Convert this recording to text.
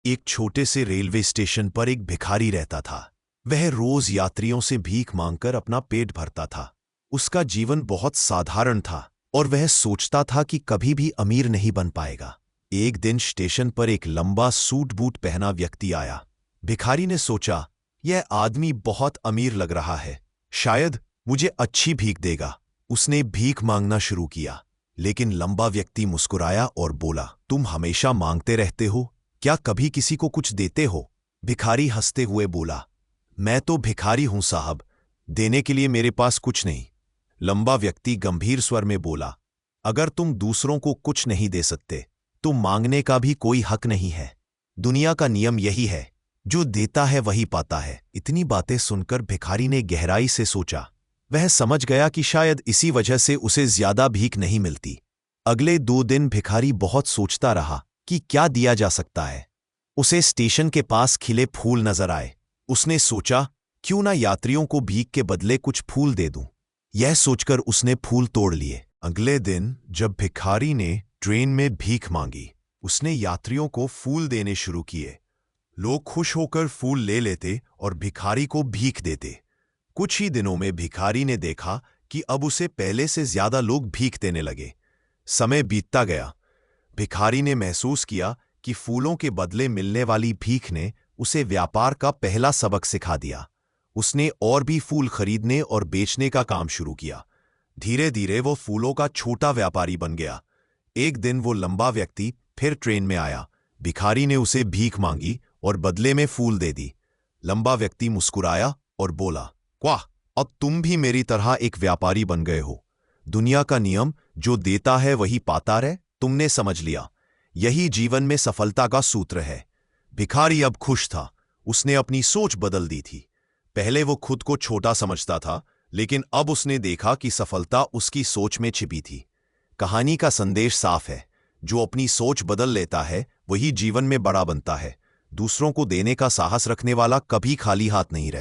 एक छोटे से रेलवे स्टेशन पर एक भिखारी रहता था। वह रोज यात्रियों से भीख मांगकर अपना पेट भरता था। उसका जीवन बहुत साधारण था और वह सोचता था कि कभी भी अमीर नहीं बन पाएगा। एक दिन स्टेशन पर एक लंबा सूट बूट पहना व्यक्ति आया। भिखारी ने सोचा, यह आदमी बहुत अमीर लग रहा है, शायद मुझे अच्छी भीख देगा। उसने भीख मांगना शुरू किया, लेकिन लंबा व्यक्ति मुस्कुराया और बोला, तुम हमेशा मांगते रहते हो, क्या कभी किसी को कुछ देते हो? भिखारी हंसते हुए बोला, मैं तो भिखारी हूं साहब, देने के लिए मेरे पास कुछ नहीं। लंबा व्यक्ति गंभीर स्वर में बोला, अगर तुम दूसरों को कुछ नहीं दे सकते तो मांगने का भी कोई हक नहीं है। दुनिया का नियम यही है, जो देता है वही पाता है। इतनी बातें सुनकर भिखारी ने गहराई से सोचा। वह समझ गया कि शायद इसी वजह से उसे ज्यादा भीख नहीं मिलती। अगले 2 दिन भिखारी बहुत सोचता रहा कि क्या दिया जा सकता है। उसे स्टेशन के पास खिले फूल नजर आए। उसने सोचा, क्यों ना यात्रियों को भीख के बदले कुछ फूल दे दूं। यह सोचकर उसने फूल तोड़ लिए। अगले दिन जब भिखारी ने ट्रेन में भीख मांगी, उसने यात्रियों को फूल देने शुरू किए। लोग खुश होकर फूल ले लेते और भिखारी को भीख देते। कुछ ही दिनों में भिखारी ने देखा कि अब उसे पहले से ज्यादा लोग भीख देने लगे। समय बीतता गया। भिखारी ने महसूस किया कि फूलों के बदले मिलने वाली भीख ने उसे व्यापार का पहला सबक सिखा दिया। उसने और भी फूल खरीदने और बेचने का काम शुरू किया। धीरे धीरे वो फूलों का छोटा व्यापारी बन गया। एक दिन वो लंबा व्यक्ति फिर ट्रेन में आया। भिखारी ने उसे भीख मांगी और बदले में फूल दे दी। लंबा व्यक्ति मुस्कुराया और बोला, वाह, अब तुम भी मेरी तरह एक व्यापारी बन गए हो। दुनिया का नियम, जो देता है वही पाता है, तुमने समझ लिया। यही जीवन में सफलता का सूत्र है। भिखारी अब खुश था। उसने अपनी सोच बदल दी थी। पहले वो खुद को छोटा समझता था, लेकिन अब उसने देखा कि सफलता उसकी सोच में छिपी थी। कहानी का संदेश साफ है, जो अपनी सोच बदल लेता है वही जीवन में बड़ा बनता है। दूसरों को देने का साहस रखने वाला कभी खाली हाथ नहीं रहता।